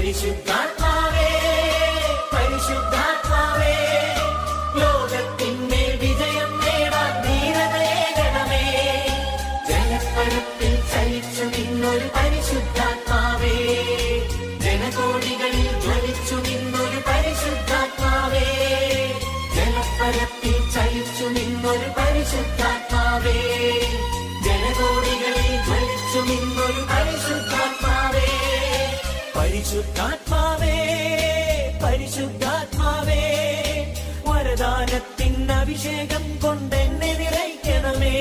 പരിശുദ്ധാത്മാവേ പരിശുദ്ധാത്മാവേ ലോകത്തിന്മേൽ വിജയം നേടാൻ ധീരതയേകണമേ. ജനപ്പരപ്പിൽ ചലിച്ചു നിന്നൊരു പരിശുദ്ധാത്മാവേ, ജനകോടികളിൽ ജ്വലിച്ചു നിന്നൊരു പരിശുദ്ധാത്മാവേ, ജനപ്പരപ്പിൽ ചലിച്ചു നിന്നൊരു പരിശുദ്ധാത്മാവേ, ജനകോടികളിൽ ജ്വലിച്ചു നിന്നൊരു പരിശുദ്ധാത്മാവേ. പരിശുദ്ധാത്മാവേ പരിശുദ്ധാത്മാവേ വരദാനത്തിൻ അഭിഷേകം കൊണ്ടെന്നെ നിറയ്ക്കണമേ.